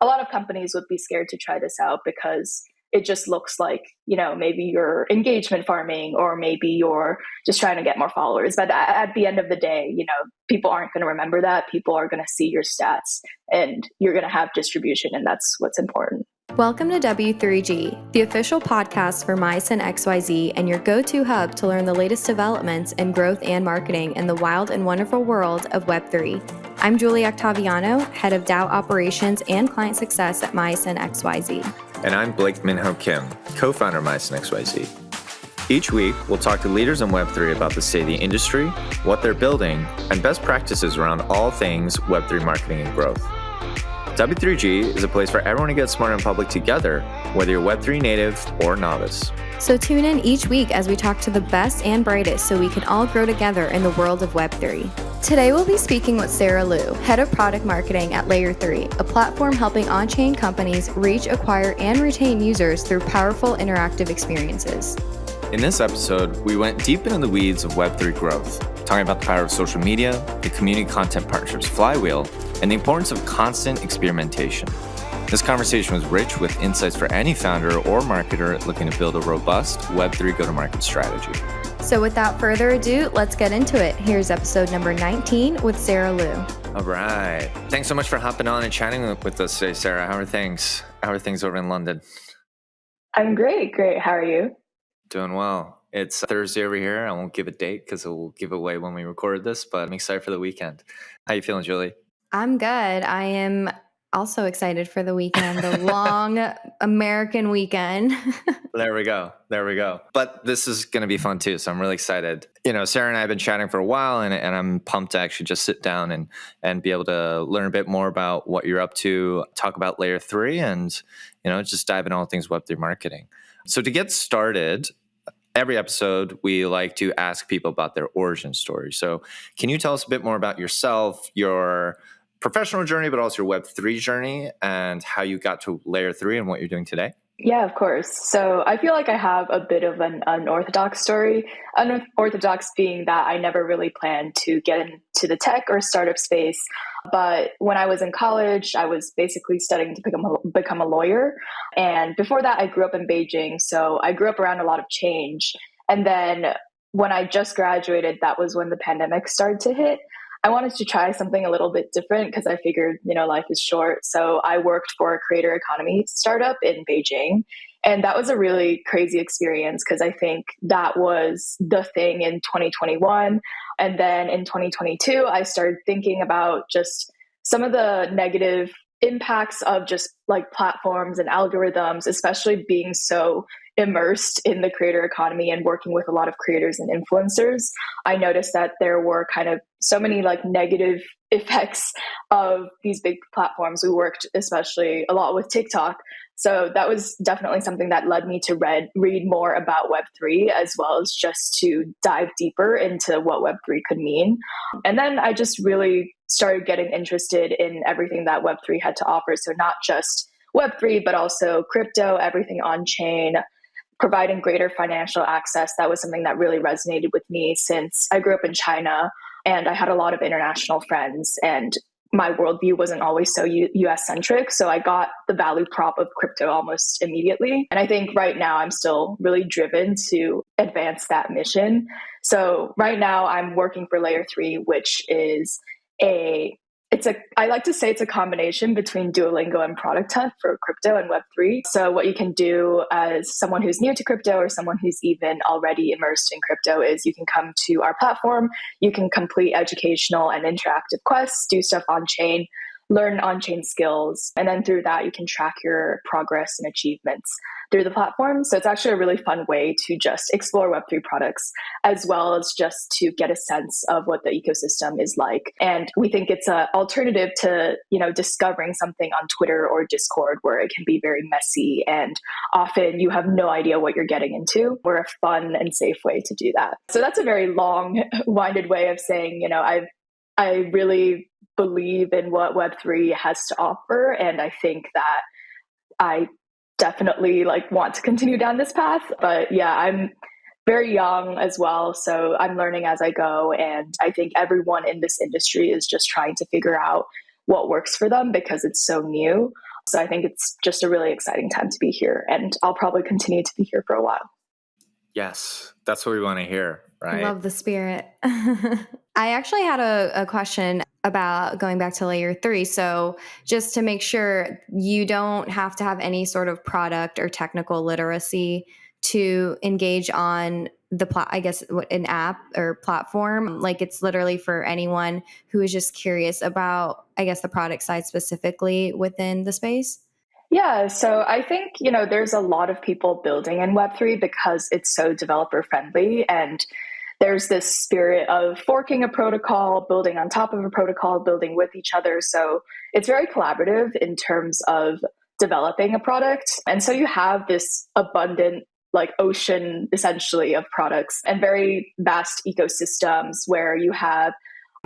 a lot of companies would be scared to try this out because it just looks like, maybe you're engagement farming or maybe you're just trying to get more followers. But at the end of the day, people aren't going to remember that. People are going to see your stats and you're going to have distribution, and that's what's important. Welcome to W3G, the official podcast for Meissen XYZ and your go-to hub to learn the latest developments in growth and marketing in the wild and wonderful world of Web3. I'm Julie Octaviano, head of DAO operations and client success at Meissen XYZ. And I'm Blake Minho Kim, co-founder of Meissen XYZ. Each week, we'll talk to leaders in Web3 about the state of the industry, what they're building, and best practices around all things Web3 marketing and growth. W3G is a place for everyone to get smart in public together, whether you're Web3 native or novice. So tune in each week as we talk to the best and brightest so we can all grow together in the world of Web3. Today we'll be speaking with Sarah Lu, head of product marketing at Layer3, a platform helping on-chain companies reach, acquire, and retain users through powerful interactive experiences. In this episode, we went deep into the weeds of Web3 growth, talking about the power of social media, the community content partnerships flywheel, and the importance of constant experimentation. This conversation was rich with insights for any founder or marketer looking to build a robust Web3 go-to-market strategy. So without further ado, let's get into it. Here's episode number 19 with Sarah Lu. All right. Thanks so much for hopping on and chatting with us today, Sarah. How are things? How are things over in London? I'm great. How are you? Doing well. It's Thursday over here. I won't give a date because it will give away when we record this, but I'm excited for the weekend. How you feeling, Julie? I'm good. I am also excited for the weekend, the long American weekend. There we go. But this is going to be fun too, so I'm really excited. Sarah and I have been chatting for a while, and I'm pumped to actually just sit down and be able to learn a bit more about what you're up to, talk about Layer3, and just dive into all things Web3 marketing. So to get started, every episode, we like to ask people about their origin story. So can you tell us a bit more about yourself, your professional journey, but also your Web3 journey, and how you got to Layer3 and what you're doing today? Yeah, of course. So I feel like I have a bit of an unorthodox story. Unorthodox being that I never really planned to get into the tech or startup space. But when I was in college, I was basically studying to become a lawyer. And before that, I grew up in Beijing. So I grew up around a lot of change. And then when I just graduated, that was when the pandemic started to hit. I wanted to try something a little bit different because I figured, life is short. So I worked for a creator economy startup in Beijing. And that was a really crazy experience because I think that was the thing in 2021. And then in 2022, I started thinking about just some of the negative impacts of just like platforms and algorithms, especially being so immersed in the creator economy and working with a lot of creators and influencers. I noticed that there were kind of so many like negative effects of these big platforms. We worked especially a lot with TikTok. So that was definitely something that led me to read more about Web3, as well as just to dive deeper into what Web3 could mean. And then I just really started getting interested in everything that Web3 had to offer. So not just Web3, but also crypto, everything on chain, providing greater financial access. That was something that really resonated with me since I grew up in China and I had a lot of international friends, and my worldview wasn't always so US centric. So I got the value prop of crypto almost immediately. And I think right now I'm still really driven to advance that mission. So right now I'm working for Layer3, which is I like to say it's a combination between Duolingo and Product Hunt for crypto and Web3. So what you can do as someone who's new to crypto or someone who's even already immersed in crypto is you can come to our platform, you can complete educational and interactive quests, do stuff on chain, learn on-chain skills, and then through that you can track your progress and achievements through the platform. So it's actually a really fun way to just explore Web3 products, as well as just to get a sense of what the ecosystem is like. And we think it's an alternative to, discovering something on Twitter or Discord, where it can be very messy and often you have no idea what you're getting into. We're a fun and safe way to do that. So that's a very long-winded way of saying, I really believe in what Web3 has to offer. And I think that I definitely want to continue down this path. But yeah, I'm very young as well. So I'm learning as I go. And I think everyone in this industry is just trying to figure out what works for them because it's so new. So I think it's just a really exciting time to be here, and I'll probably continue to be here for a while. Yes, that's what we want to hear, right? Love the spirit. I actually had a question about going back to layer 3. So just to make sure you don't have to have any sort of product or technical literacy to engage on an app or platform. Like it's literally for anyone who is just curious about, I guess, the product side specifically within the space. Yeah, so I think, there's a lot of people building in Web3 because it's so developer friendly, and there's this spirit of forking a protocol, building on top of a protocol, building with each other. So it's very collaborative in terms of developing a product. And so you have this abundant, like ocean essentially of products and very vast ecosystems where you have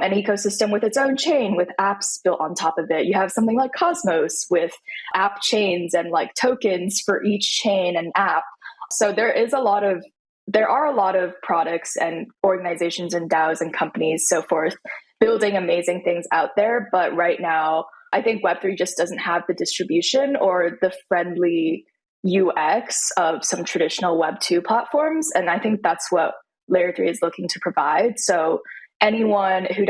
an ecosystem with its own chain with apps built on top of it. You have something like Cosmos with app chains and like tokens for each chain and app. So there are a lot of products and organizations and DAOs and companies, so forth, building amazing things out there. But right now, I think Web3 just doesn't have the distribution or the friendly UX of some traditional Web2 platforms. And I think that's what Layer 3 is looking to provide. So anyone who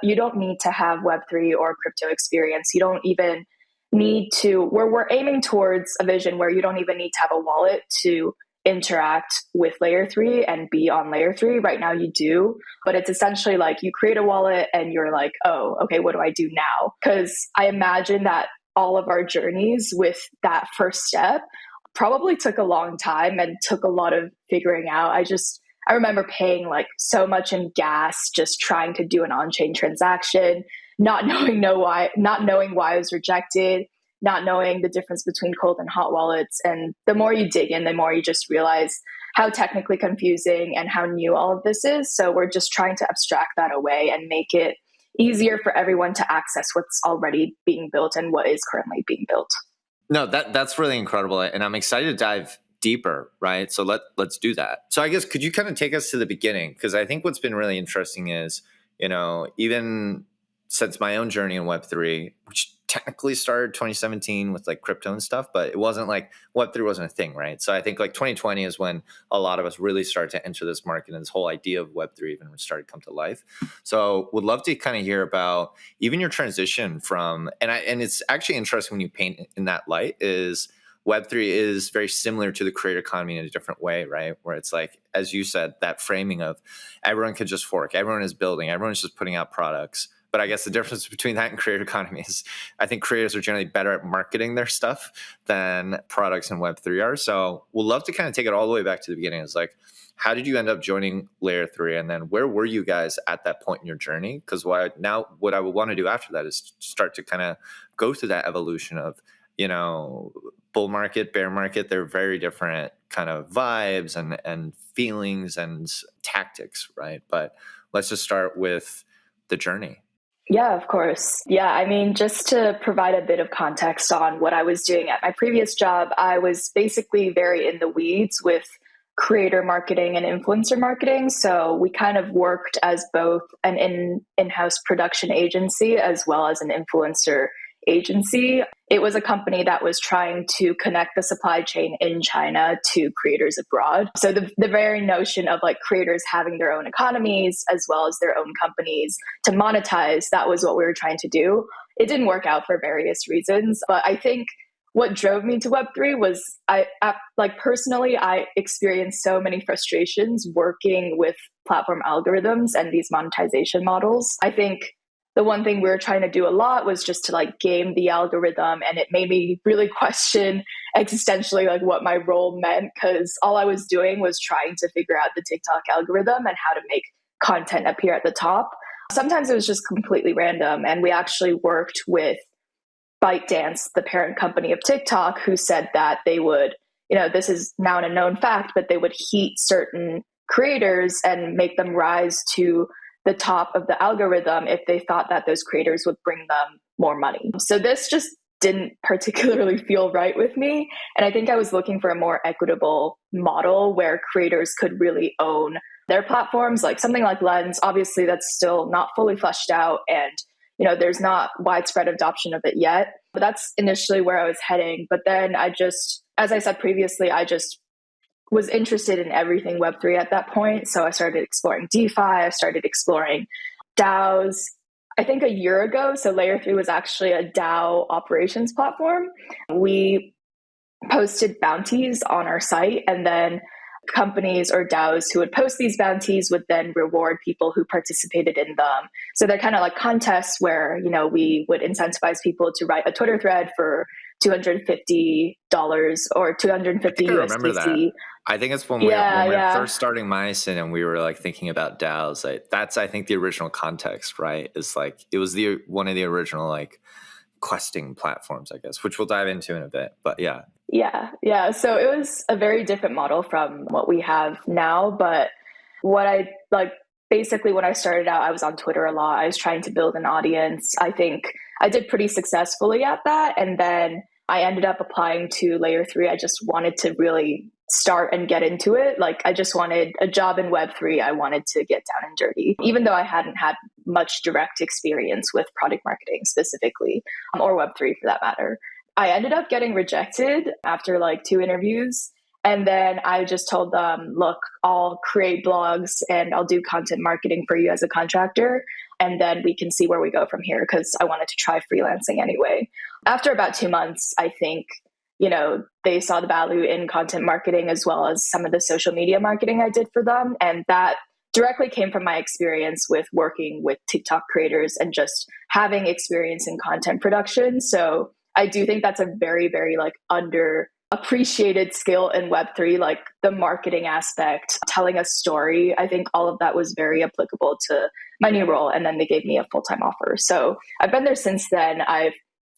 you don't need to have Web3 or crypto experience. You don't even need to, we're aiming towards a vision where you don't even need to have a wallet to interact with Layer 3 and be on Layer 3. Right now you do, but it's essentially like you create a wallet and you're like, oh, okay, what do I do now? Because I imagine that all of our journeys with that first step probably took a long time and took a lot of figuring out. I remember paying like so much in gas just trying to do an on-chain transaction, not knowing why it was rejected, not knowing the difference between cold and hot wallets. And the more you dig in, the more you just realize how technically confusing and how new all of this is. So we're just trying to abstract that away and make it easier for everyone to access what's already being built and what is currently being built. No, that's really incredible. And I'm excited to dive deeper, right? So let's do that. So I guess, could you kind of take us to the beginning? Because I think what's been really interesting is, even since my own journey in Web3, which technically started 2017 with like crypto and stuff, but it wasn't like Web3 wasn't a thing, right? So I think like 2020 is when a lot of us really started to enter this market and this whole idea of Web3 even started to come to life. So would love to kind of hear about even your transition from, and it's actually interesting when you paint in that light, is Web3 is very similar to the creator economy in a different way, right? Where it's like, as you said, that framing of everyone could just fork, everyone is building, everyone's just putting out products. But I guess the difference between that and creator economy is I think creators are generally better at marketing their stuff than products in Web3 are. So we'll love to kind of take it all the way back to the beginning. It's like, how did you end up joining Layer 3? And then where were you guys at that point in your journey? Because what I would want to do after that is start to kind of go through that evolution of, bull market, bear market. They're very different kind of vibes and feelings and tactics, right? But let's just start with the journey. Yeah, of course. Yeah, I mean, just to provide a bit of context on what I was doing at my previous job, I was basically very in the weeds with creator marketing and influencer marketing. So we kind of worked as both an in-house production agency as well as an influencer agency. It was a company that was trying to connect the supply chain in China to creators abroad. So the very notion of like creators having their own economies as well as their own companies to monetize, that was what we were trying to do. It didn't work out for various reasons, but I think what drove me to Web3 was I personally, I experienced so many frustrations working with platform algorithms and these monetization models. I think the one thing we were trying to do a lot was just to like game the algorithm, and it made me really question existentially like what my role meant, because all I was doing was trying to figure out the TikTok algorithm and how to make content appear at the top. Sometimes it was just completely random, and we actually worked with ByteDance, the parent company of TikTok, who said that they would, this is now a known fact, but they would heat certain creators and make them rise to the top of the algorithm if they thought that those creators would bring them more money. So this just didn't particularly feel right with me. And I think I was looking for a more equitable model where creators could really own their platforms, like something like Lens. Obviously, that's still not fully fleshed out. And there's not widespread adoption of it yet. But that's initially where I was heading. But then as I said previously, I just was interested in everything Web3 at that point. So I started exploring DeFi, I started exploring DAOs. I think a year ago, so Layer3 was actually a DAO operations platform. We posted bounties on our site, and then companies or DAOs who would post these bounties would then reward people who participated in them. So they're kind of like contests where, we would incentivize people to write a Twitter thread for $250 or 250 I remember USDC. that. I think it's when we were first starting Myosin and we were like thinking about DAOs. That's, I think, the original context, right? Is like, it was one of the original like questing platforms, I guess, which we'll dive into in a bit. But yeah. Yeah. So it was a very different model from what we have now. But basically when I started out, I was on Twitter a lot. I was trying to build an audience. I think I did pretty successfully at that. And then I ended up applying to Layer3. I just wanted to really start and get into it. Like, I just wanted a job in Web3. I wanted to get down and dirty, even though I hadn't had much direct experience with product marketing specifically, or Web3 for that matter. I ended up getting rejected after like 2 interviews. And then I just told them, look, I'll create blogs and I'll do content marketing for you as a contractor. And then we can see where we go from here, because I wanted to try freelancing anyway. After about 2 months, I think, they saw the value in content marketing as well as some of the social media marketing I did for them. And that directly came from my experience with working with TikTok creators and just having experience in content production. So I do think that's a very, very like underappreciated skill in Web3, like the marketing aspect, telling a story. I think all of that was very applicable to my new role. And then they gave me a full-time offer. So I've been there since then. I've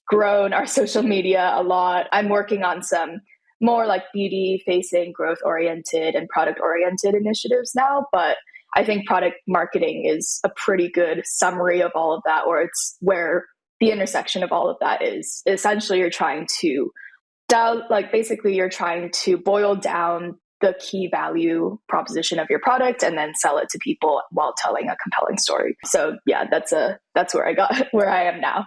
grown our social media a lot. I'm working on some more like BD facing, growth oriented and product oriented initiatives now. But I think product marketing is a pretty good summary of all of that, or it's where the intersection of all of that is. Essentially, you're trying to you're trying to boil down the key value proposition of your product and then sell it to people while telling a compelling story. So yeah, that's where I am now.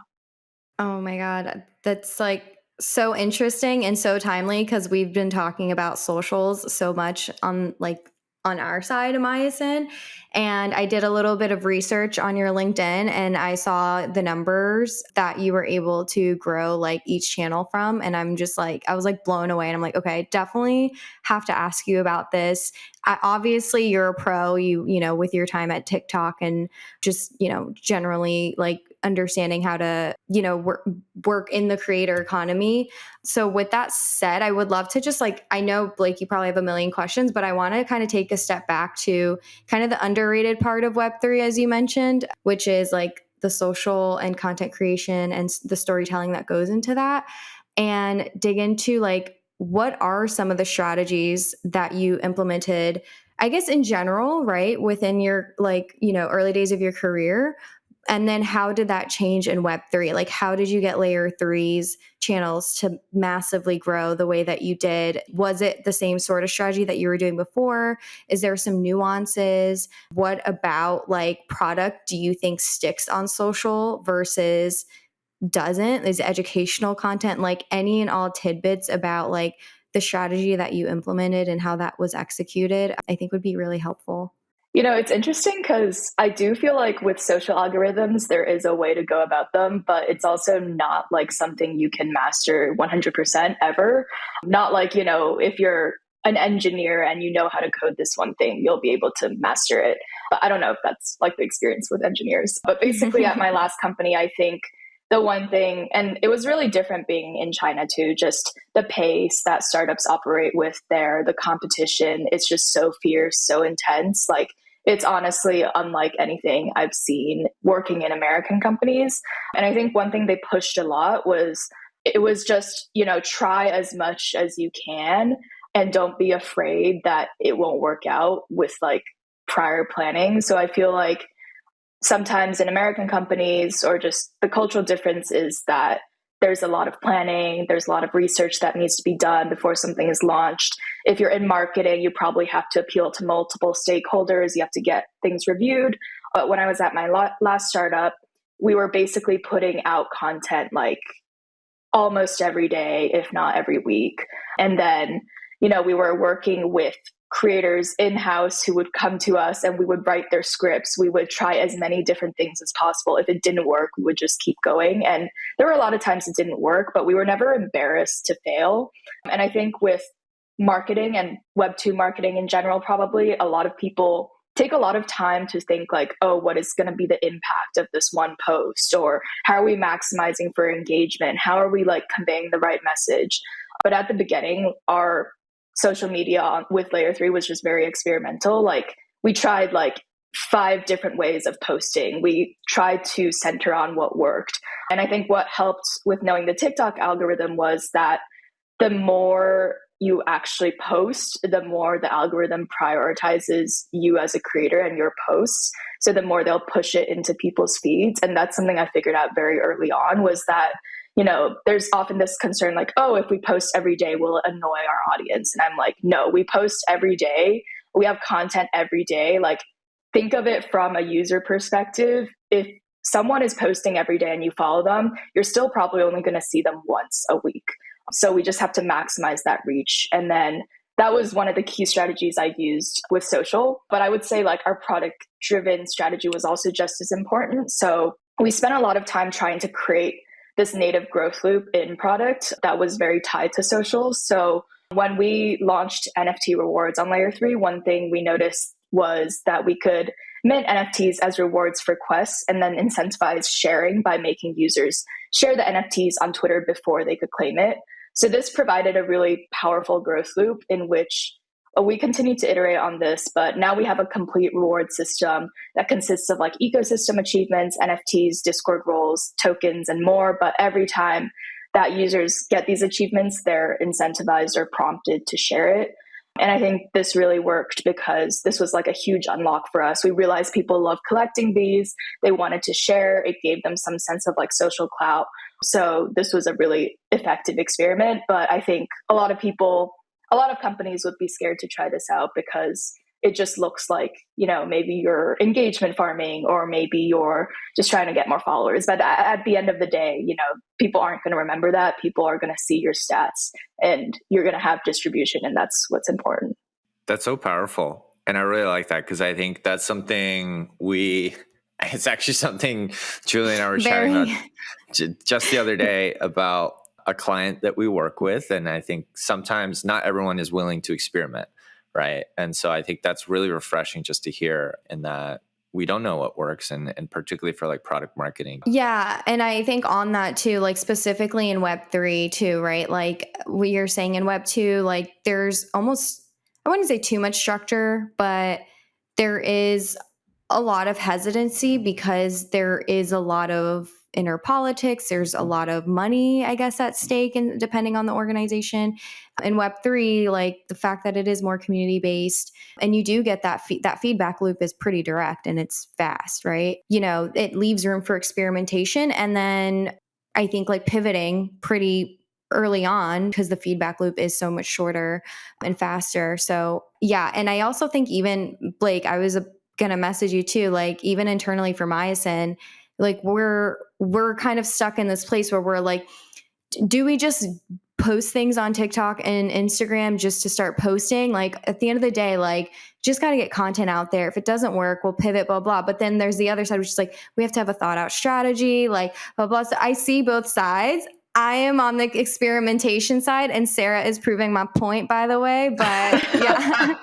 Oh my God. That's like so interesting and so timely, because we've been talking about socials so much on our side of Myosin. And I did a little bit of research on your LinkedIn and I saw the numbers that you were able to grow like each channel from. And I was like blown away. And I'm like, okay, definitely have to ask you about this. Obviously you're a pro, with your time at TikTok and just, generally like understanding how to, work in the creator economy. So with that said, I would love to just I know Blake, you probably have a million questions, but I want to kind of take a step back to kind of the underrated part of Web3, as you mentioned, which is like the social and content creation and the storytelling that goes into that, and dig into what are some of the strategies that you implemented, I guess in general, right, within your early days of your career. And then how did that change in Web3? Like, how did you get Layer3's channels to massively grow the way that you did? Was it the same sort of strategy that you were doing before? Is there some nuances? What about product do you think sticks on social versus doesn't? Is educational content, any and all tidbits about the strategy that you implemented and how that was executed, I think would be really helpful. It's interesting because I do feel like with social algorithms, there is a way to go about them, but it's also not something you can master 100% ever. Not if you're an engineer and you know how to code this one thing, you'll be able to master it. But I don't know if that's the experience with engineers. But basically at my last company, I think the one thing, and it was really different being in China too, just the pace that startups operate with there, the competition, it's just so fierce, so intense. It's honestly unlike anything I've seen working in American companies. And I think one thing they pushed a lot was, it was just, try as much as you can and don't be afraid that it won't work out with prior planning. So I feel like sometimes in American companies, or just the cultural difference is that there's a lot of planning, there's a lot of research that needs to be done before something is launched. If you're in marketing, you probably have to appeal to multiple stakeholders, you have to get things reviewed. But when I was at my last startup, we were basically putting out content like almost every day, if not every week. And then, we were working with creators in-house who would come to us and we would write their scripts. We would try as many different things as possible. If it didn't work, we would just keep going. And there were a lot of times it didn't work, but we were never embarrassed to fail. And I think with marketing and Web2 marketing in general, probably a lot of people take a lot of time to think like, oh, what is going to be the impact of this one post? Or how are we maximizing for engagement? How are we like conveying the right message? But at the beginning, our social media with Layer3 was just very experimental. Like we tried like 5 different ways of posting. We tried to center on what worked. And I think what helped with knowing the TikTok algorithm was that the more you actually post, the more the algorithm prioritizes you as a creator and your posts. So the more they'll push it into people's feeds. And that's something I figured out very early on, was that, there's often this concern like, oh, if we post every day, will it annoy our audience? And I'm like, no, we post every day. We have content every day. Like, think of it from a user perspective. If someone is posting every day and you follow them, you're still probably only going to see them once a week. So we just have to maximize that reach. And then that was one of the key strategies I used with social. But I would say like our product driven strategy was also just as important. So we spent a lot of time trying to create this native growth loop in product that was very tied to social. So when we launched NFT rewards on Layer3, one thing we noticed was that we could mint NFTs as rewards for quests and then incentivize sharing by making users share the NFTs on Twitter before they could claim it. So this provided a really powerful growth loop in which we continue to iterate on this, but now we have a complete reward system that consists of like ecosystem achievements, NFTs, Discord roles, tokens, and more. But every time that users get these achievements, they're incentivized or prompted to share it. And I think this really worked because this was like a huge unlock for us. We realized people love collecting these. They wanted to share. It gave them some sense of like social clout. So this was a really effective experiment. But I think a lot of companies would be scared to try this out because it just looks like, maybe you're engagement farming or maybe you're just trying to get more followers. But at the end of the day, people aren't going to remember that. People are going to see your stats and you're going to have distribution. And that's what's important. That's so powerful. And I really like that because I think that's something it's actually something Julie and I were chatting about just the other day about a client that we work with. And I think sometimes not everyone is willing to experiment. Right. And so I think that's really refreshing just to hear, and that we don't know what works, and particularly for like product marketing. Yeah. And I think on that too, like specifically in Web3 too, right? Like what you're saying in Web2, like there's almost, I wouldn't say too much structure, but there is a lot of hesitancy because there is a lot of inner politics. There's a lot of money, I guess, at stake, and depending on the organization. In Web3, like the fact that it is more community based, and you do get that feedback loop is pretty direct and it's fast, right? It leaves room for experimentation, and then I think like pivoting pretty early on because the feedback loop is so much shorter and faster. So yeah, and I also think even Blake, I was gonna message you too, like even internally for Myosin, like we're kind of stuck in this place where we're like, do we just post things on TikTok and Instagram just to start posting? Like at the end of the day, like just got to get content out there. If it doesn't work, we'll pivot, blah, blah. But then there's the other side, which is like, we have to have a thought out strategy, like blah, blah. So I see both sides. I am on the experimentation side, and Sarah is proving my point, by the way. But yeah,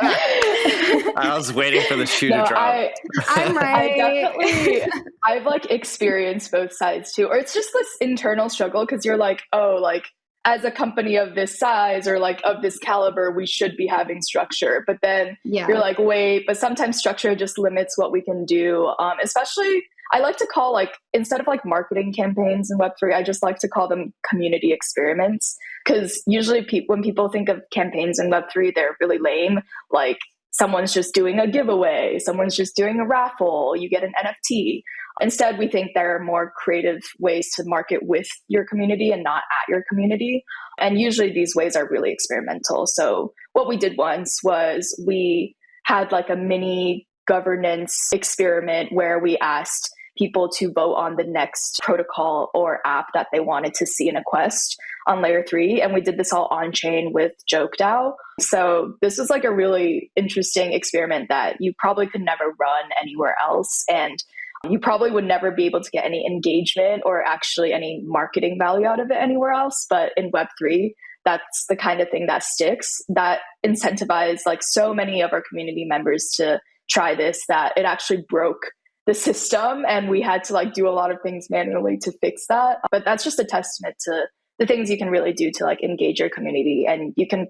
I was waiting for the shoe to drop. I'm right. I've like experienced both sides too, or it's just this internal struggle because you're like, oh, like as a company of this size or like of this caliber, we should be having structure. But then you're like, wait, but sometimes structure just limits what we can do. Especially, I like to call like, instead of like marketing campaigns in Web3, I just like to call them community experiments. Because usually when people think of campaigns in Web3, they're really lame. Like someone's just doing a giveaway, someone's just doing a raffle, you get an NFT. Instead, we think there are more creative ways to market with your community and not at your community. And usually these ways are really experimental. So what we did once was we had like a mini governance experiment where we asked people to vote on the next protocol or app that they wanted to see in a quest on layer 3. And we did this all on chain with JokeDAO. So this was like a really interesting experiment that you probably could never run anywhere else. And you probably would never be able to get any engagement or actually any marketing value out of it anywhere else. But in Web3, that's the kind of thing that sticks, that incentivized like so many of our community members to try this, that it actually broke the system. And we had to like do a lot of things manually to fix that. But that's just a testament to the things you can really do to like engage your community. And you can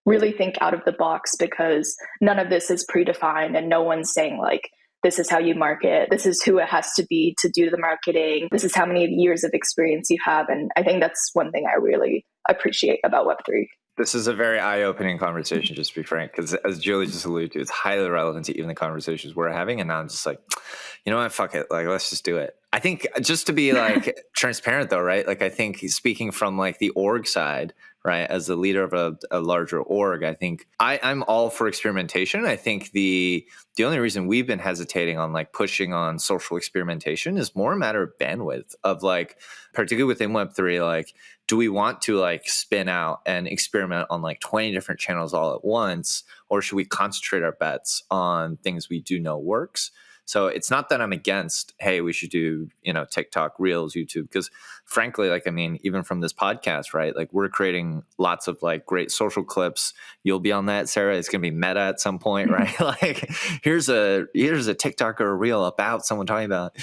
really think out of the box because none of this is predefined and no one's saying like, this is how you market. This is who it has to be to do the marketing. This is how many years of experience you have. And I think that's one thing I really appreciate about Web3. This is a very eye-opening conversation, just to be frank, because as Julie just alluded to, it's highly relevant to even the conversations we're having. And now I'm just like, you know what, fuck it. Like, let's just do it. I think just to be like transparent though, right? Like I think speaking from like the org side, right, as the leader of a larger org, I think I'm all for experimentation. I think the only reason we've been hesitating on like pushing on social experimentation is more a matter of bandwidth of like, particularly within Web3, like, do we want to like spin out and experiment on like 20 different channels all at once? Or should we concentrate our bets on things we do know works? So it's not that I'm against, hey, we should do, TikTok, Reels, YouTube, because frankly, like, I mean, even from this podcast, right? Like we're creating lots of like great social clips. You'll be on that, Sarah. It's going to be meta at some point, right? Like here's a TikTok or a Reel about someone talking about.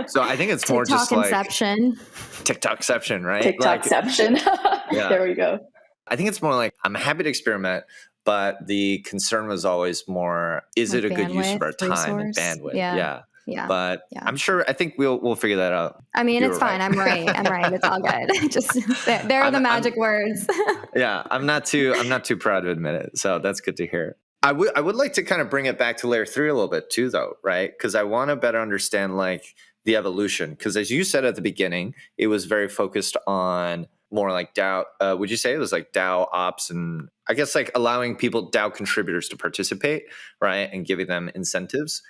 So I think it's more just like TikTokception, right? TikTokception. Yeah. There we go. I think it's more like I'm happy to experiment. But the concern was always more, is it a good use of our time and bandwidth? Yeah. But I'm sure, I think we'll figure that out. I mean, it's fine. I'm right. It's all good. Just there are the magic words. Yeah. I'm not too proud to admit it. So that's good to hear. I would like to kind of bring it back to layer 3 a little bit too, though, right? Because I want to better understand like the evolution. Because as you said at the beginning, it was very focused on more like DAO. Would you say it was like DAO ops and I guess like allowing DAO contributors to participate, right? And giving them incentives.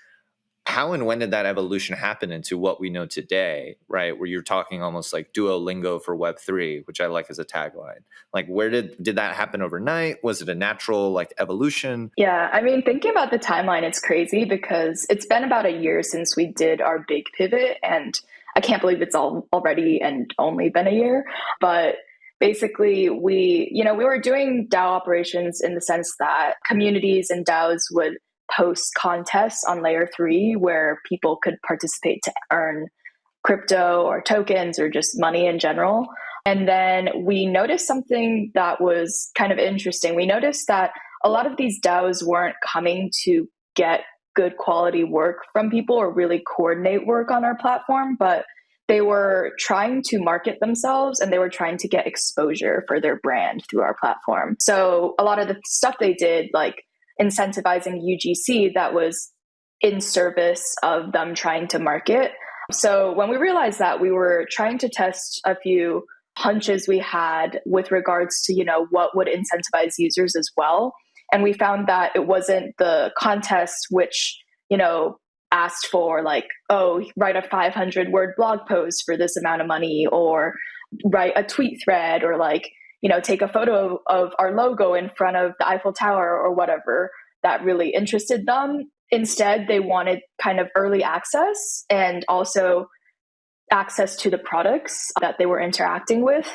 How and when did that evolution happen into what we know today, right? Where you're talking almost like Duolingo for Web3, which I like as a tagline. Like where did that happen overnight? Was it a natural like evolution? Yeah, I mean, thinking about the timeline, it's crazy because it's been about a year since we did our big pivot, and I can't believe it's already and only been a year. But basically, we were doing DAO operations in the sense that communities and DAOs would post contests on layer 3 where people could participate to earn crypto or tokens or just money in general. And then we noticed something that was kind of interesting. We noticed that a lot of these DAOs weren't coming to get good quality work from people or really coordinate work on our platform, but they were trying to market themselves and they were trying to get exposure for their brand through our platform. So a lot of the stuff they did, like incentivizing UGC, that was in service of them trying to market. So when we realized that, we were trying to test a few hunches we had with regards to, what would incentivize users as well. And we found that it wasn't the contest which, asked for like, oh, write a 500-word blog post for this amount of money, or write a tweet thread, or like, take a photo of our logo in front of the Eiffel Tower or whatever that really interested them. Instead, they wanted kind of early access and also access to the products that they were interacting with.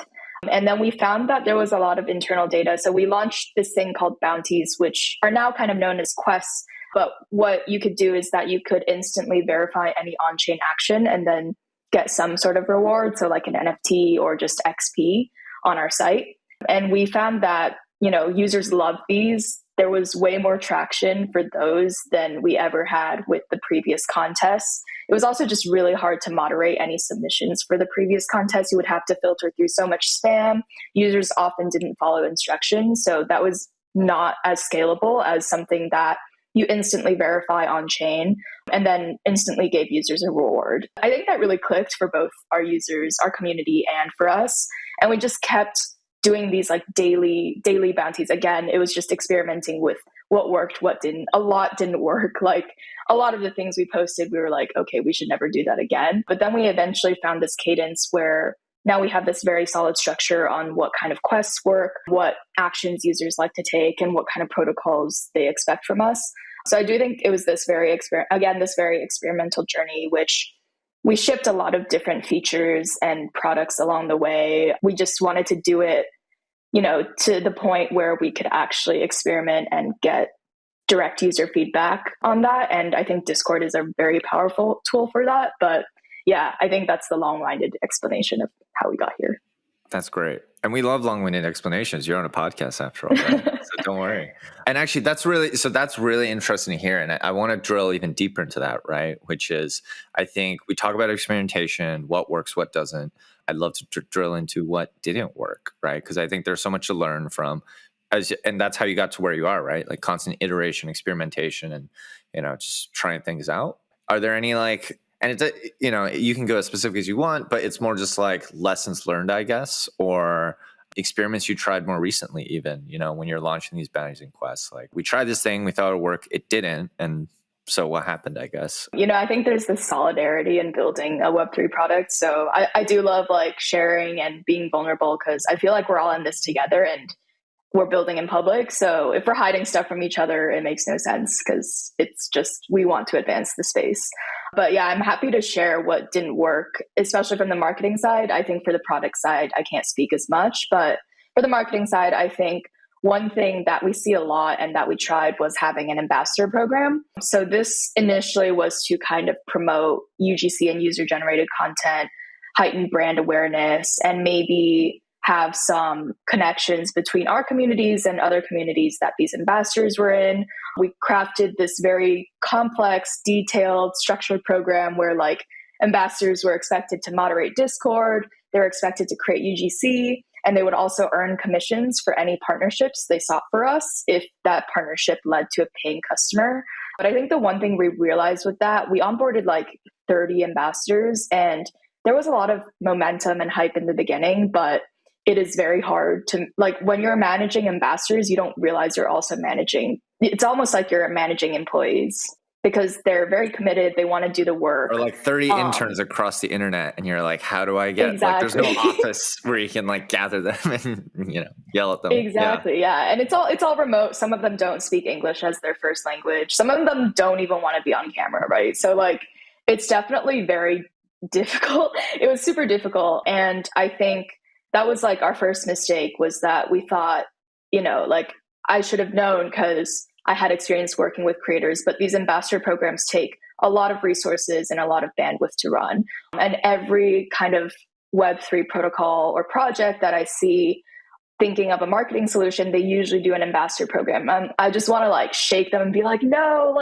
And then we found that there was a lot of internal data. So we launched this thing called bounties, which are now kind of known as quests. But what you could do is that you could instantly verify any on-chain action and then get some sort of reward. So like an NFT or just XP on our site. And we found that, users loved these. There was way more traction for those than we ever had with the previous contests. It was also just really hard to moderate any submissions for the previous contests. You would have to filter through so much spam. Users often didn't follow instructions. So that was not as scalable as something that you instantly verify on chain and then instantly gave users a reward. I think that really clicked for both our users, our community, and for us. And we just kept doing these like daily bounties. Again, it was just experimenting with what worked, what didn't. A lot didn't work. Like a lot of the things we posted, we were like, okay, we should never do that again. But then we eventually found this cadence where now we have this very solid structure on what kind of quests work, what actions users like to take, and what kind of protocols they expect from us. So I do think it was this very experimental journey, which we shipped a lot of different features and products along the way. We just wanted to do it, to the point where we could actually experiment and get direct user feedback on that. And I think Discord is a very powerful tool for that. But yeah, I think that's the long-winded explanation of how we got here. That's great. And we love long-winded explanations. You're on a podcast after all, right? So don't worry. And actually, that's really interesting to hear. And I want to drill even deeper into that, right? Which is, I think we talk about experimentation, what works, what doesn't. I'd love to drill into what didn't work, right? Because I think there's so much to learn from, and that's how you got to where you are, right? Like constant iteration, experimentation, and, just trying things out. Are there any and it's, you can go as specific as you want, but it's more just like lessons learned, I guess, or experiments you tried more recently, even, when you're launching these bounties and quests. Like, we tried this thing, we thought it would work, it didn't. And so what happened, I guess? I think there's this solidarity in building a Web3 product. So I do love sharing and being vulnerable, because I feel like we're all in this together and we're building in public. So if we're hiding stuff from each other, it makes no sense, because it's just, we want to advance the space. But yeah, I'm happy to share what didn't work, especially from the marketing side. I think for the product side, I can't speak as much, but for the marketing side, I think one thing that we see a lot and that we tried was having an ambassador program. So this initially was to kind of promote UGC and user-generated content, heighten brand awareness, and maybe have some connections between our communities and other communities that these ambassadors were in. We crafted this very complex, detailed, structured program where ambassadors were expected to moderate Discord, they were expected to create UGC, and they would also earn commissions for any partnerships they sought for us if that partnership led to a paying customer. But I think the one thing we realized with that, we onboarded 30 ambassadors, and there was a lot of momentum and hype in the beginning, but it is very hard to, when you're managing ambassadors, you don't realize you're also managing. It's almost like you're managing employees, because they're very committed. They want to do the work. Or 30 interns across the internet, and you're like, how do I get, exactly. There's no office where you can gather them and, yell at them. Exactly. Yeah. And it's all remote. Some of them don't speak English as their first language. Some of them don't even want to be on camera. Right. So it's definitely very difficult. It was super difficult. And I think that was our first mistake, was that we thought, I should have known, because I had experience working with creators, but these ambassador programs take a lot of resources and a lot of bandwidth to run. And every kind of Web3 protocol or project that I see thinking of a marketing solution, they usually do an ambassador program. I just want to shake them and be like, no,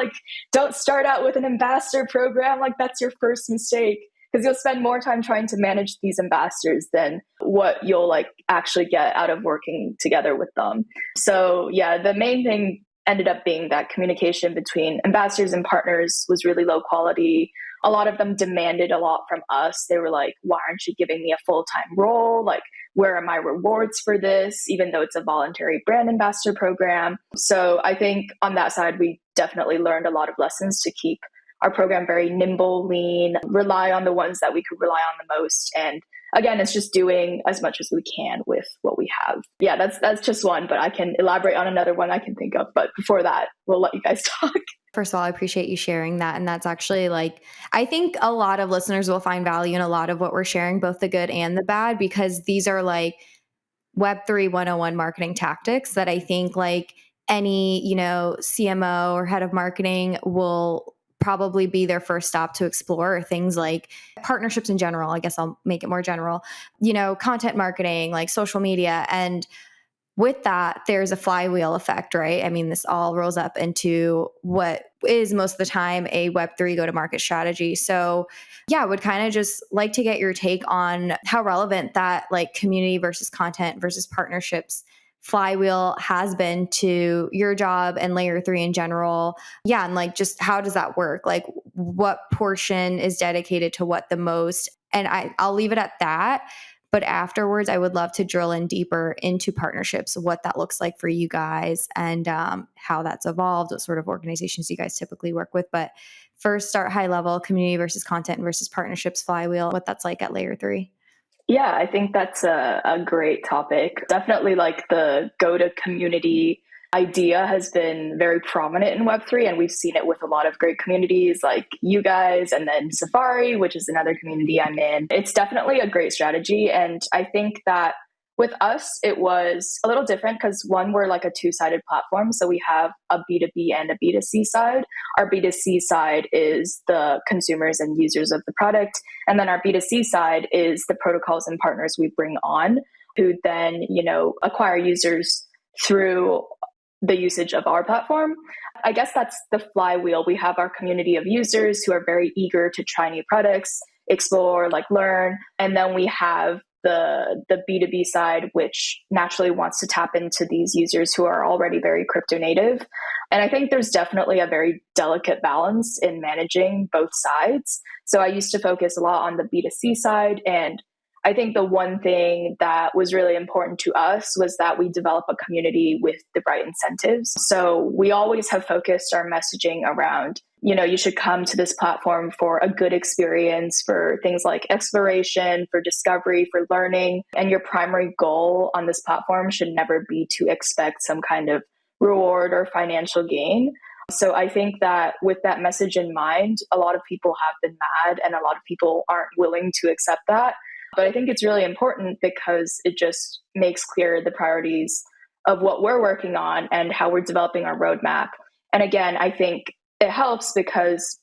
don't start out with an ambassador program. That's your first mistake. Because you'll spend more time trying to manage these ambassadors than what you'll actually get out of working together with them. So yeah, the main thing ended up being that communication between ambassadors and partners was really low quality. A lot of them demanded a lot from us. They were like, why aren't you giving me a full-time role? Where are my rewards for this? Even though it's a voluntary brand ambassador program. So I think on that side, we definitely learned a lot of lessons to keep our program very nimble, lean, rely on the ones that we could rely on the most. And again, it's just doing as much as we can with what we have. Yeah, that's just one, but I can elaborate on another one I can think of. But before that, we'll let you guys talk. First of all, I appreciate you sharing that. And that's actually I think a lot of listeners will find value in a lot of what we're sharing, both the good and the bad, because these are Web3 101 marketing tactics that I think any, CMO or head of marketing will probably be their first stop to explore. Things like partnerships in general. I guess I'll make it more general, content marketing, social media. And with that, there's a flywheel effect, right? I mean, this all rolls up into what is most of the time a Web3 go-to-market strategy. So yeah, I would kind of just like to get your take on how relevant that community versus content versus partnerships flywheel has been to your job and Layer3 in general. Yeah. And just how does that work? What portion is dedicated to what the most? And I'll leave it at that. But afterwards, I would love to drill in deeper into partnerships, what that looks like for you guys, and how that's evolved, what sort of organizations you guys typically work with. But first, start high level, community versus content versus partnerships flywheel, what that's like at Layer 3. Yeah, I think that's a great topic. Definitely like the go to community idea has been very prominent in Web3, and we've seen it with a lot of great communities like you guys, and then Safari, which is another community I'm in. It's definitely a great strategy. And I think that with us, it was a little different because one, we're like a two-sided platform. So we have a B2B and a B2C side. Our B2C side is the consumers and users of the product. And then our B2C side is the protocols and partners we bring on who then, acquire users through the usage of our platform. I guess that's the flywheel. We have our community of users who are very eager to try new products, explore, learn. And then we have the B2B side, which naturally wants to tap into these users who are already very crypto native. And I think there's definitely a very delicate balance in managing both sides. So I used to focus a lot on the B2C side. And I think the one thing that was really important to us was that we develop a community with the right incentives. So we always have focused our messaging around, you should come to this platform for a good experience, for things like exploration, for discovery, for learning. And your primary goal on this platform should never be to expect some kind of reward or financial gain. So I think that with that message in mind, a lot of people have been mad and a lot of people aren't willing to accept that. But I think it's really important because it just makes clear the priorities of what we're working on and how we're developing our roadmap. And again, I think it helps because,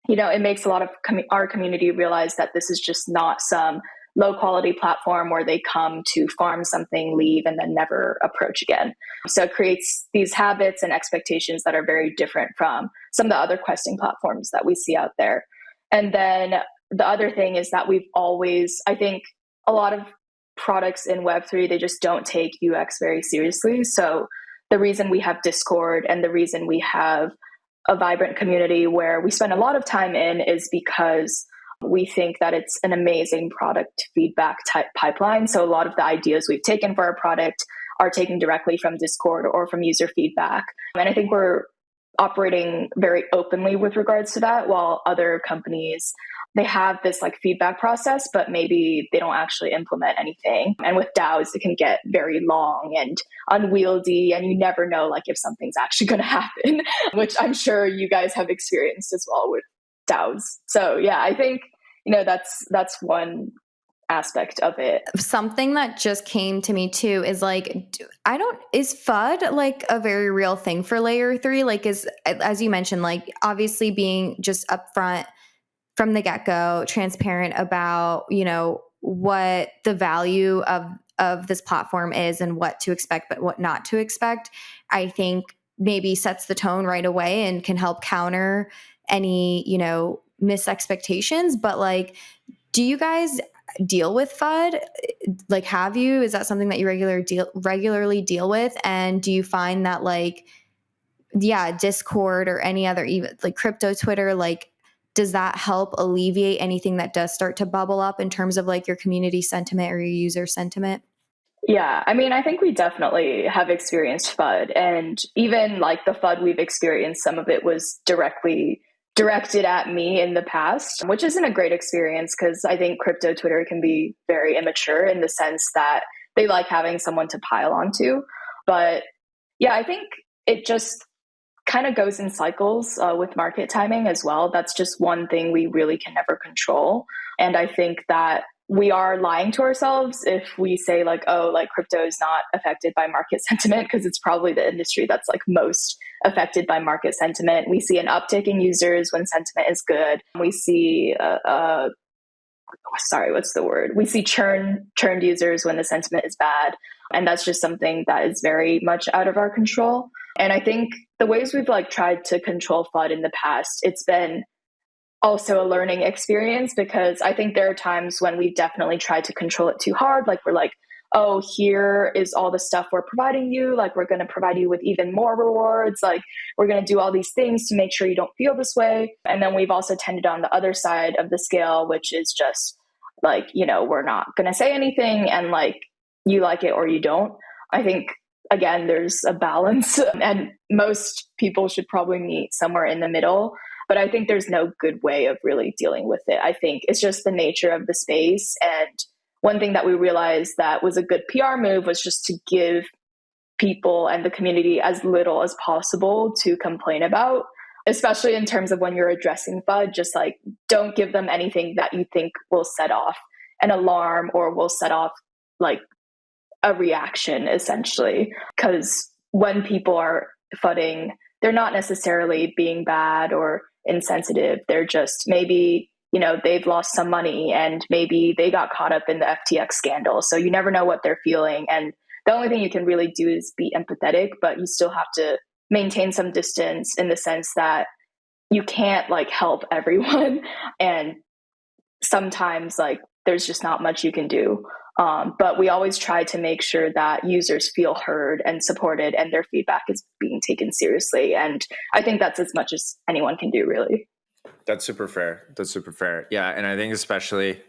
it makes a lot of our community realize that this is just not some low quality platform where they come to farm something, leave, and then never approach again. So it creates these habits and expectations that are very different from some of the other questing platforms that we see out there. And then the other thing is that I think a lot of products in Web3, they just don't take UX very seriously. So the reason we have Discord and the reason we have a vibrant community where we spend a lot of time in is because we think that it's an amazing product feedback type pipeline. So a lot of the ideas we've taken for our product are taken directly from Discord or from user feedback. And I think we're operating very openly with regards to that, while other companies, they have this feedback process, but maybe they don't actually implement anything. And with DAOs, it can get very long and unwieldy, and you never know if something's actually going to happen, which I'm sure you guys have experienced as well with DAOs. So yeah, I think, that's one aspect of it. Something that just came to me too is is FUD a very real thing for Layer 3? Is, as you mentioned, obviously being just upfront from the get-go, transparent about, what the value of this platform is and what to expect, but what not to expect, I think maybe sets the tone right away and can help counter any, misexpectations. But do you guys deal with FUD? Have you? Is that something that you regularly deal with? And do you find that Discord or any other, even crypto Twitter, does that help alleviate anything that does start to bubble up in terms of your community sentiment or your user sentiment? Yeah, I think we definitely have experienced FUD, and even the FUD we've experienced, some of it was directly directed at me in the past, which isn't a great experience because I think crypto Twitter can be very immature in the sense that they like having someone to pile onto. But yeah, I think it just kind of goes in cycles with market timing as well. That's just one thing we really can never control. And I think that we are lying to ourselves if we say crypto is not affected by market sentiment, because it's probably the industry that's most affected by market sentiment. We see an uptick in users when sentiment is good. We see we see churned users when the sentiment is bad. And that's just something that is very much out of our control. And I think the ways we've tried to control FUD in the past, it's been also a learning experience, because I think there are times when we've definitely tried to control it too hard. We're oh, here is all the stuff we're providing you. We're going to provide you with even more rewards. We're going to do all these things to make sure you don't feel this way. And then we've also tended on the other side of the scale, which is just like, we're not going to say anything and like you like it or you don't. I think, again, there's a balance and most people should probably meet somewhere in the middle. But I think there's no good way of really dealing with it. I think it's just the nature of the space. And one thing that we realized that was a good PR move was just to give people and the community as little as possible to complain about, especially in terms of when you're addressing FUD. Just like, don't give them anything that you think will set off an alarm or will set off like a reaction, essentially. Because when people are FUDing, they're not necessarily being bad or insensitive. They're just maybe, they've lost some money and maybe they got caught up in the FTX scandal. So you never know what they're feeling. And the only thing you can really do is be empathetic, but you still have to maintain some distance in the sense that you can't like help everyone. And sometimes like there's just not much you can do. But we always try to make sure that users feel heard and supported and their feedback is being taken seriously. And I think that's as much as anyone can do, really. That's super fair. Yeah. And I think especially,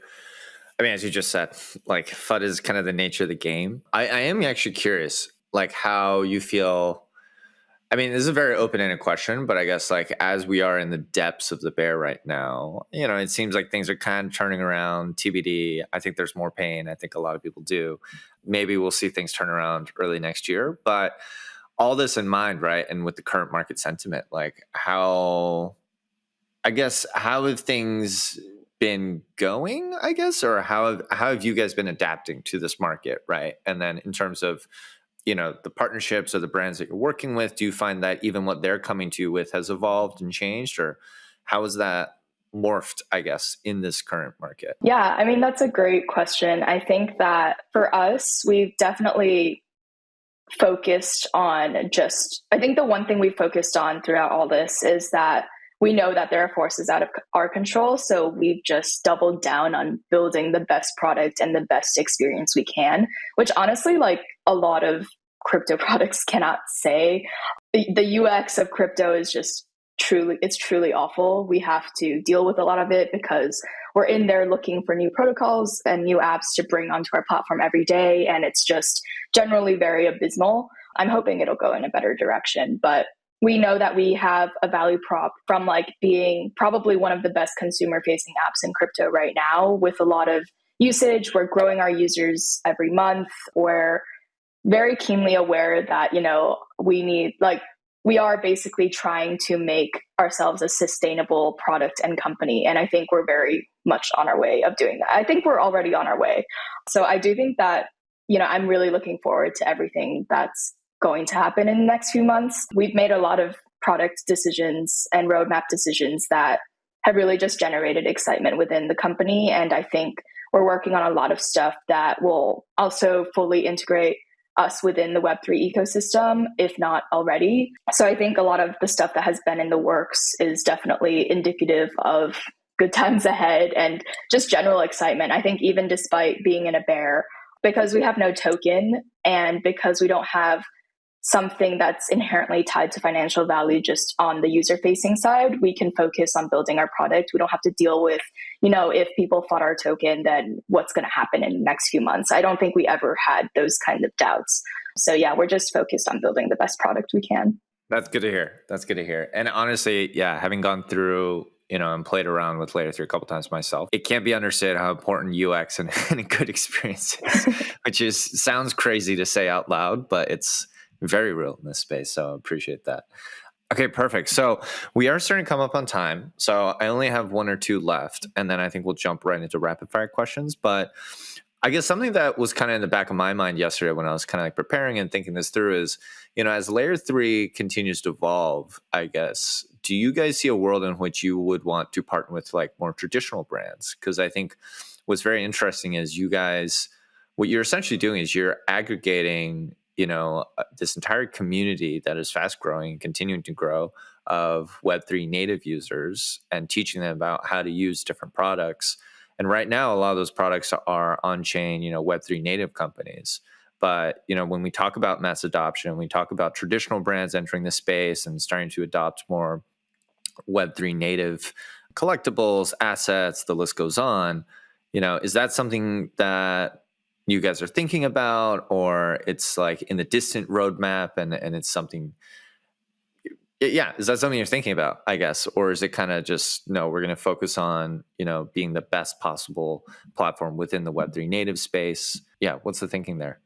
as you just said, like FUD is kind of the nature of the game. I am actually curious, like how you feel. This is a very open-ended question, but I guess like as we are in the depths of the bear right now, it seems like things are kind of turning around. TBD. I think there's more pain. I think a lot of people do. Maybe we'll see things turn around early next year. But all this in mind, right? And with the current market sentiment, like how have things been going, I guess, or how have you guys been adapting to this market, right? And then in terms of the partnerships or the brands that you're working with, do you find that even what they're coming to you with has evolved and changed, or how has that morphed, I guess, in this current market? Yeah, that's a great question. I think that for us, we've definitely focused on I think the one thing we focused on throughout all this is that we know that there are forces out of our control. So we've just doubled down on building the best product and the best experience we can, which honestly, like a lot of crypto products cannot say. The UX of crypto is just truly awful. We have to deal with a lot of it because we're in there looking for new protocols and new apps to bring onto our platform every day. And it's just generally very abysmal. I'm hoping it'll go in a better direction, but we know that we have a value prop from like being probably one of the best consumer facing apps in crypto right now with a lot of usage. We're growing our users every month. We're very keenly aware that, we are basically trying to make ourselves a sustainable product and company. And I think we're very much on our way of doing that. I think we're already on our way. So I do think that, I'm really looking forward to everything that's going to happen in the next few months. We've made a lot of product decisions and roadmap decisions that have really just generated excitement within the company. And I think we're working on a lot of stuff that will also fully integrate us within the Web3 ecosystem, if not already. So I think a lot of the stuff that has been in the works is definitely indicative of good times ahead and just general excitement. I think even despite being in a bear, because we have no token and because we don't have something that's inherently tied to financial value just on the user-facing side, we can focus on building our product. We don't have to deal with, if people fought our token, then what's going to happen in the next few months. I don't think we ever had those kind of doubts. So yeah, we're just focused on building the best product we can. That's good to hear. And honestly, yeah, having gone through, and played around with Layer3 a couple times myself, it can't be understood how important UX and a good experience is, which sounds crazy to say out loud, but it's very real in this space. So I appreciate that. Okay, perfect. So we are starting to come up on time. So I only have one or two left, and then I think we'll jump right into rapid fire questions. But I guess something that was kind of in the back of my mind yesterday when I was kind of like preparing and thinking this through is, as Layer3 continues to evolve, I guess, do you guys see a world in which you would want to partner with like more traditional brands? Because I think what's very interesting is you guys, what you're essentially doing is you're aggregating this entire community that is fast growing and continuing to grow of Web3 native users and teaching them about how to use different products. And right now, a lot of those products are on-chain, Web3 native companies. But, when we talk about mass adoption, we talk about traditional brands entering the space and starting to adopt more Web3 native collectibles, assets, the list goes on. Is that something that you guys are thinking about, or it's like in the distant roadmap and it's something, yeah, is that something you're thinking about, I guess? Or is it kind of just, no, we're going to focus on, being the best possible platform within the Web3 native space? Yeah. What's the thinking there?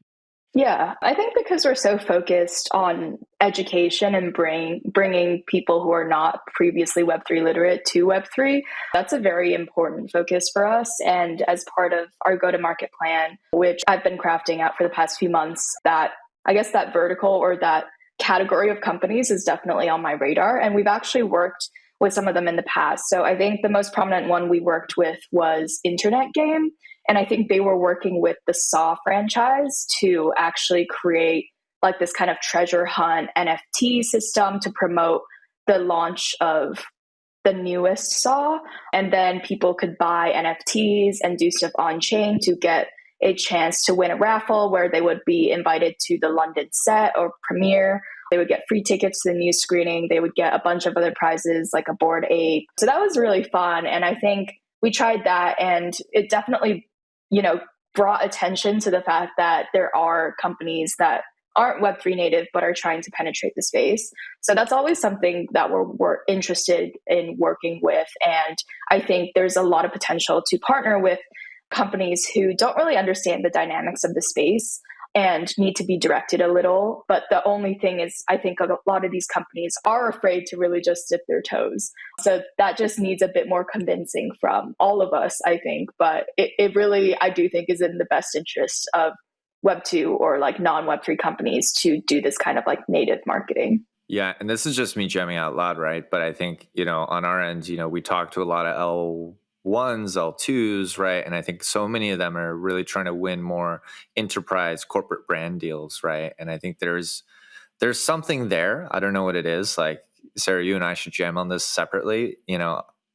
Yeah, I think because we're so focused on education and bringing people who are not previously Web3 literate to Web3, that's a very important focus for us. And as part of our go-to-market plan, which I've been crafting out for the past few months, that I guess that vertical or that category of companies is definitely on my radar. And we've actually worked with some of them in the past. So I think the most prominent one we worked with was Internet Game. And I think they were working with the Saw franchise to actually create like this kind of treasure hunt NFT system to promote the launch of the newest Saw. And then people could buy NFTs and do stuff on chain to get a chance to win a raffle where they would be invited to the London set or premiere. They would get free tickets to the news screening. They would get a bunch of other prizes like a Bored Ape. So that was really fun. And I think we tried that, and it definitely, brought attention to the fact that there are companies that aren't Web3 native, but are trying to penetrate the space. So that's always something that we're interested in working with. And I think there's a lot of potential to partner with companies who don't really understand the dynamics of the space and need to be directed a little. But the only thing is, I think a lot of these companies are afraid to really just dip their toes. So that just needs a bit more convincing from all of us, I think. But it really, I do think, is in the best interest of Web2 or like non-Web3 companies to do this kind of like native marketing. Yeah. And this is just me jamming out loud, right? But I think, on our end, we talk to a lot of L1s, L2s, right? And I think so many of them are really trying to win more enterprise corporate brand deals, right? And I think there's something there. I don't know what it is. Like, Sarah, you and I should jam on this separately,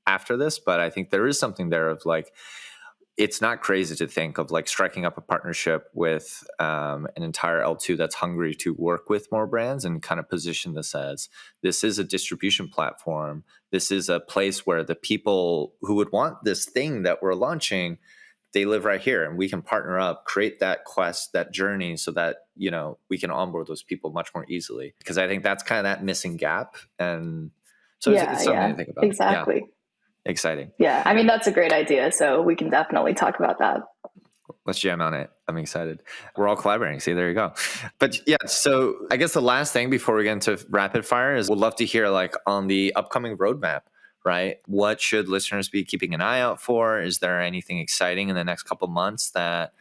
after this. But I think there is something there of like, it's not crazy to think of like striking up a partnership with an entire L2 that's hungry to work with more brands and kind of position this as, this is a distribution platform. This is a place where the people who would want this thing that we're launching, they live right here, and we can partner up, create that quest, that journey, so that, we can onboard those people much more easily. Because I think that's kind of that missing gap. And so it's something to think about. Exactly. Yeah. Exciting. Yeah, I mean, that's a great idea. So we can definitely talk about that. Let's jam on it. I'm excited. We're all collaborating. See, there you go. But yeah, so I guess the last thing before we get into rapid fire is we'd love to hear like on the upcoming roadmap, right? What should listeners be keeping an eye out for? Is there anything exciting in the next couple months that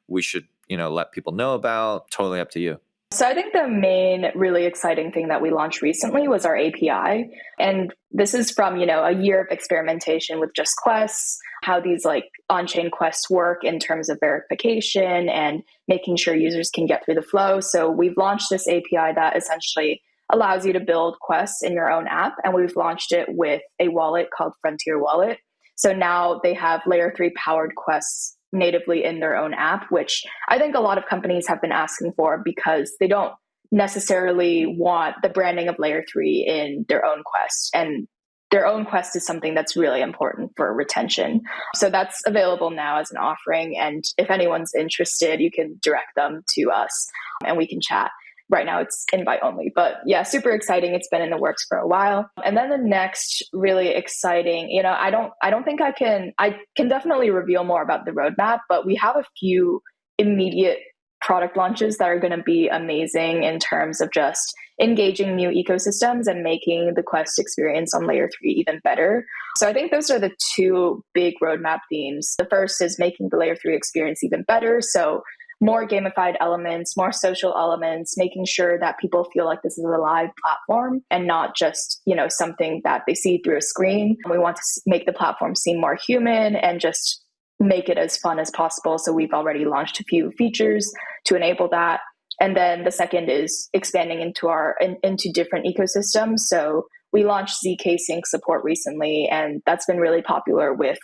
we should, let people know about? Totally up to you. So I think the main really exciting thing that we launched recently was our API. And this is from, a year of experimentation with just quests, how these like on-chain quests work in terms of verification and making sure users can get through the flow. So we've launched this API that essentially allows you to build quests in your own app. And we've launched it with a wallet called Frontier Wallet. So now they have Layer3 powered quests natively in their own app, which I think a lot of companies have been asking for because they don't necessarily want the branding of Layer3 in their own quest. And their own quest is something that's really important for retention. So that's available now as an offering. And if anyone's interested, you can direct them to us and we can chat. Right now it's invite only, but yeah, super exciting. It's been in the works for a while. And then the next really exciting, I don't think I can definitely reveal more about the roadmap, but we have a few immediate product launches that are going to be amazing in terms of just engaging new ecosystems and making the Quest experience on Layer3 even better. So I think those are the two big roadmap themes. The first is making the Layer3 experience even better. So more gamified elements, more social elements, making sure that people feel like this is a live platform and not just, something that they see through a screen. We want to make the platform seem more human and just make it as fun as possible. So we've already launched a few features to enable that. And then the second is expanding into different ecosystems. So we launched ZK Sync support recently, and that's been really popular with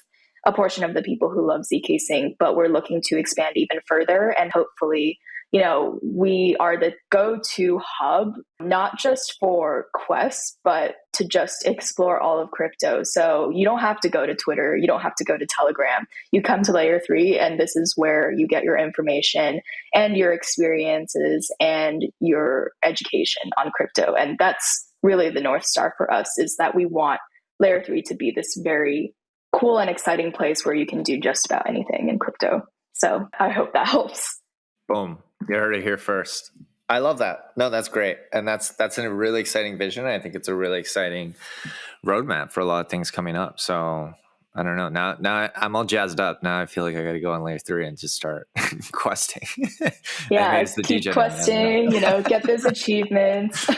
a portion of the people who love ZK Sync, but we're looking to expand even further and hopefully we are the go-to hub, not just for quests, but to just explore all of crypto. So you don't have to go to Twitter. You don't have to go to Telegram. You come to Layer3, and this is where you get your information and your experiences and your education on crypto. And that's really the North Star for us, is that we want Layer3 to be this very cool and exciting place where you can do just about anything in crypto. So I hope that helps. Boom. You heard it here first. I love that. No, that's great. And that's a really exciting vision. I think it's a really exciting roadmap for a lot of things coming up. So I don't know. Now I'm all jazzed up. Now I feel like I got to go on Layer3 and just start questing. Yeah, keep questing, get those achievements.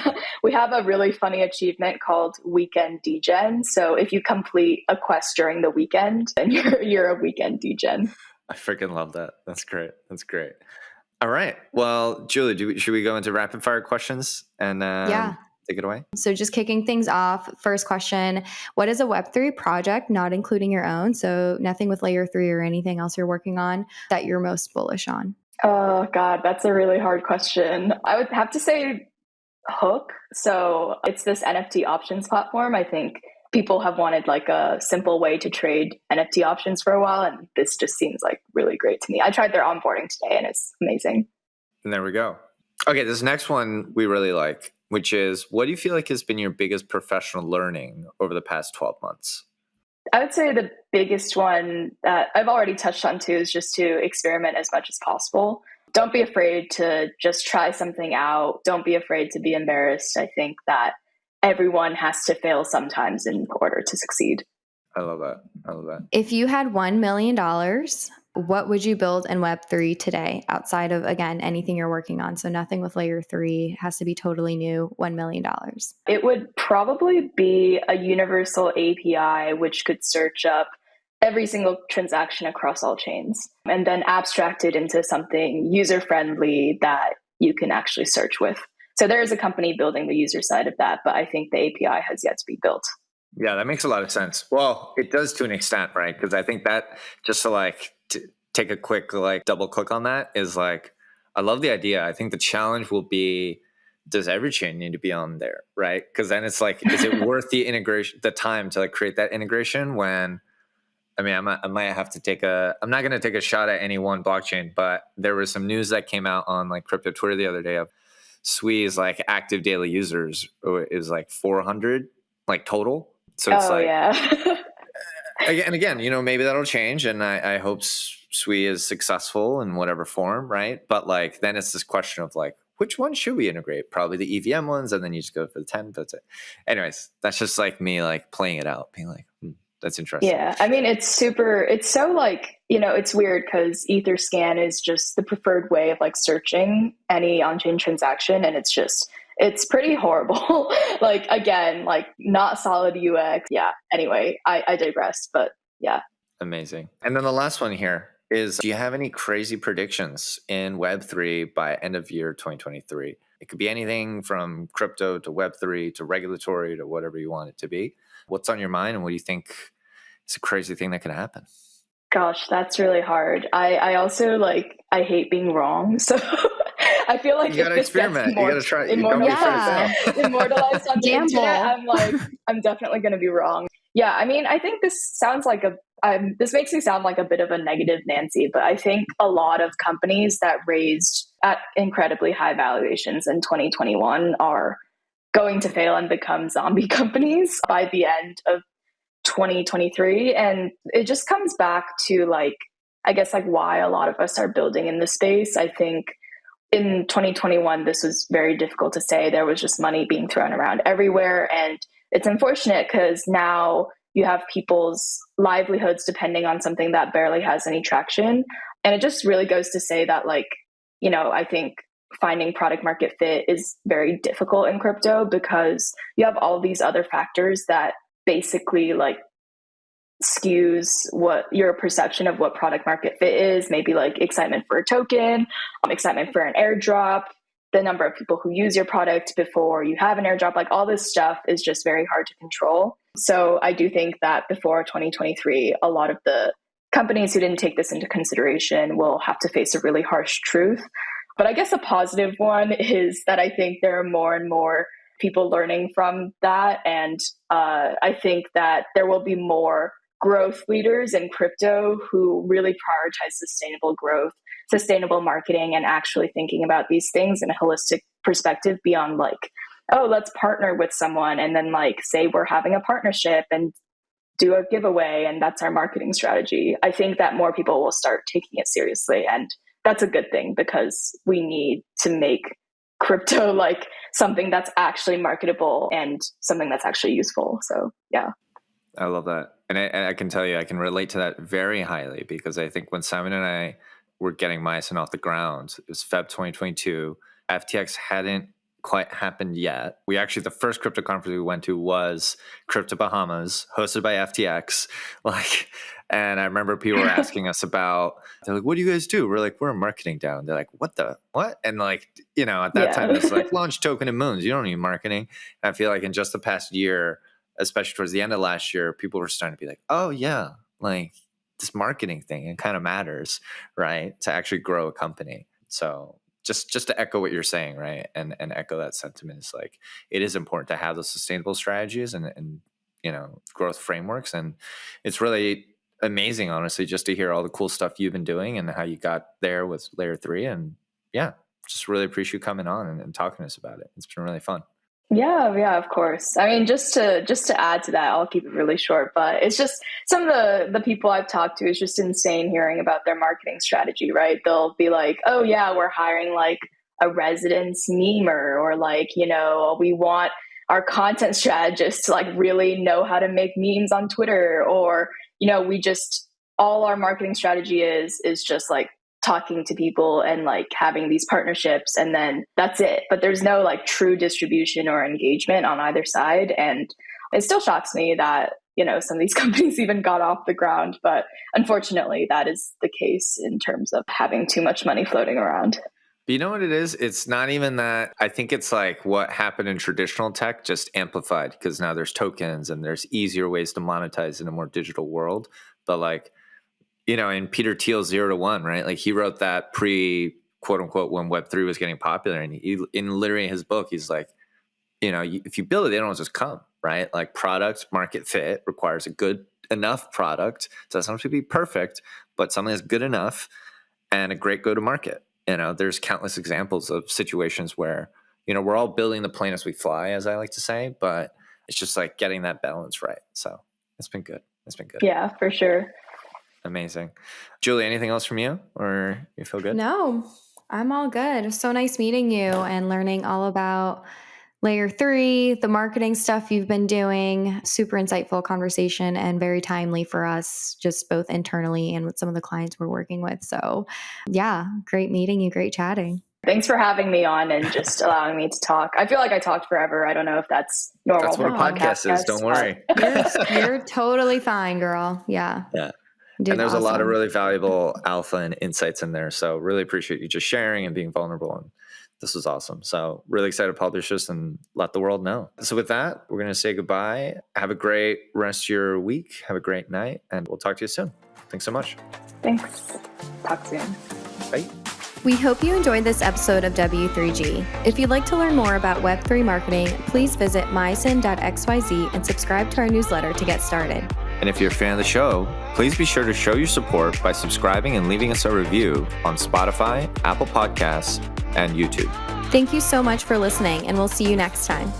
We have a really funny achievement called Weekend Degen. So if you complete a quest during the weekend, then you're a weekend degen. I freaking love that. That's great. That's great. All right. Well, Julie, should we go into rapid fire questions and take it away? So just kicking things off, first question, what is a Web3 project, not including your own, so nothing with Layer3 or anything else you're working on, that you're most bullish on? Oh, God, that's a really hard question. I would have to say Hook. So it's this NFT options platform. I think people have wanted like a simple way to trade NFT options for a while, and this just seems like really great to me. I tried their onboarding today and it's amazing. And there we go. Okay, this next one we really like, which is, what do you feel like has been your biggest professional learning over the past 12 months? I would say the biggest one that I've already touched on too is just to experiment as much as possible. Don't be afraid to just try something out. Don't be afraid to be embarrassed. I think that everyone has to fail sometimes in order to succeed. I love that. If you had $1 million, what would you build in Web3 today outside of, again, anything you're working on? So nothing with Layer3, has to be totally new, $1 million. It would probably be a universal API which could search up every single transaction across all chains and then abstract it into something user-friendly that you can actually search with. So there is a company building the user side of that, but I think the API has yet to be built. Yeah, that makes a lot of sense. Well, it does to an extent, right? Because I think that, just to take a quick double click on that, is I love the idea. I think the challenge will be, does every chain need to be on there, right? Because then it's is it worth the integration, the time to create that integration when, I might have to I'm not going to take a shot at any one blockchain, but there was some news that came out on crypto Twitter the other day of Swee's active daily users is 400 total. So it's yeah. again, maybe that'll change, and I hope Swee is successful in whatever form, right? But then it's this question of which one should we integrate? Probably the EVM ones, and then you just go for the 10. That's it. Anyways, that's just me playing it out, being that's interesting. Yeah, it's so it's weird because Etherscan is just the preferred way of searching any on-chain transaction, and it's pretty horrible. Again, not solid UX. Yeah. Anyway, I digress, but yeah. Amazing. And then the last one here is, do you have any crazy predictions in Web3 by end of year 2023? It could be anything from crypto to Web3 to regulatory to whatever you want it to be. What's on your mind, and what do you think is a crazy thing that can happen? Gosh, that's really hard. I also I hate being wrong. So I feel you gotta experiment. You gotta try. Immortalized on the internet. I'm definitely going to be wrong. Yeah, I think this sounds this makes me sound like a bit of a negative Nancy, but I think a lot of companies that raised at incredibly high valuations in 2021 are going to fail and become zombie companies by the end of 2023. And it just comes back to I guess why a lot of us are building in this space. I think in 2021, this was very difficult to say. There was just money being thrown around everywhere. And it's unfortunate because now you have people's livelihoods depending on something that barely has any traction. And it just really goes to say that I think finding product market fit is very difficult in crypto because you have all these other factors that basically skews what your perception of what product market fit is. Maybe excitement for a token, excitement for an airdrop, the number of people who use your product before you have an airdrop. All this stuff is just very hard to control. So I do think that before 2023, a lot of the companies who didn't take this into consideration will have to face a really harsh truth. But I guess a positive one is that I think there are more and more people learning from that. And I think that there will be more growth leaders in crypto who really prioritize sustainable growth, sustainable marketing, and actually thinking about these things in a holistic perspective beyond like, oh, let's partner with someone and then like say we're having a partnership and do a giveaway and that's our marketing strategy. I think that more people will start taking it seriously, and that's a good thing because we need to make crypto like something that's actually marketable and something that's actually useful. So yeah. I love that. And I can tell you, I can relate to that very highly, because I think when Simon and I were getting Myosin off the ground, it was Feb 2022. FTX hadn't quite happened yet. We actually, the first crypto conference we went to was Crypto Bahamas, hosted by FTX. And I remember people were asking us about, they're like, what do you guys do? We're like, we're a marketing DAO. And they're like, what? And at that time, it's like launch token and moons. You don't need marketing. And I feel like in just the past year, especially towards the end of last year, people were starting to be like, oh yeah, like this marketing thing, it kind of matters, right? To actually grow a company. So just to echo what you're saying, right? And echo that sentiment, is like, it is important to have those sustainable strategies and growth frameworks. And it's really amazing, honestly, just to hear all the cool stuff you've been doing and how you got there with Layer3. And yeah, just really appreciate you coming on and talking to us about it. It's been really fun. Yeah, of course. I mean, just to add to that, I'll keep it really short, but it's just some of the people I've talked to, it's just insane hearing about their marketing strategy, right? They'll be like, oh yeah, we're hiring like a residence memer, or like, we want our content strategists to like really know how to make memes on Twitter, or, all our marketing strategy is just like talking to people and like having these partnerships, and then that's it. But there's no like true distribution or engagement on either side. And it still shocks me that, some of these companies even got off the ground. But unfortunately, that is the case in terms of having too much money floating around. But you know what it is? It's not even that. I think it's like what happened in traditional tech just amplified, because now there's tokens and there's easier ways to monetize in a more digital world. But like, in Peter Thiel's 0 to 1, right? Like he wrote that quote unquote, when web3 was getting popular. And in literally his book, he's like, if you build it, they don't just come, right? Like product market fit requires a good enough product. It doesn't have to be perfect, but something that's good enough and a great go-to-market. There's countless examples of situations where, we're all building the plane as we fly, as I like to say, but it's just like getting that balance right. So it's been good. Yeah, for sure. Amazing. Julie, anything else from you, or you feel good? No, I'm all good. It was so nice meeting you and learning all about Layer3, the marketing stuff you've been doing. Super insightful conversation and very timely for us, just both internally and with some of the clients we're working with. So yeah, great meeting you, great chatting. Thanks for having me on and just allowing me to talk. I feel like I talked forever. I don't know if that's normal. That's what a podcast is. Don't worry. You're totally fine, girl. Yeah. And there's awesome. A lot of really valuable alpha and insights in there. So really appreciate you just sharing and being vulnerable. And this was awesome. So really excited to publish this and let the world know. So with that, we're going to say goodbye. Have a great rest of your week. Have a great night. And we'll talk to you soon. Thanks so much. Thanks. Talk soon. Bye. We hope you enjoyed this episode of W3G. If you'd like to learn more about Web3 marketing, please visit myosin.xyz and subscribe to our newsletter to get started. And if you're a fan of the show, please be sure to show your support by subscribing and leaving us a review on Spotify, Apple Podcasts, and YouTube. Thank you so much for listening, and we'll see you next time.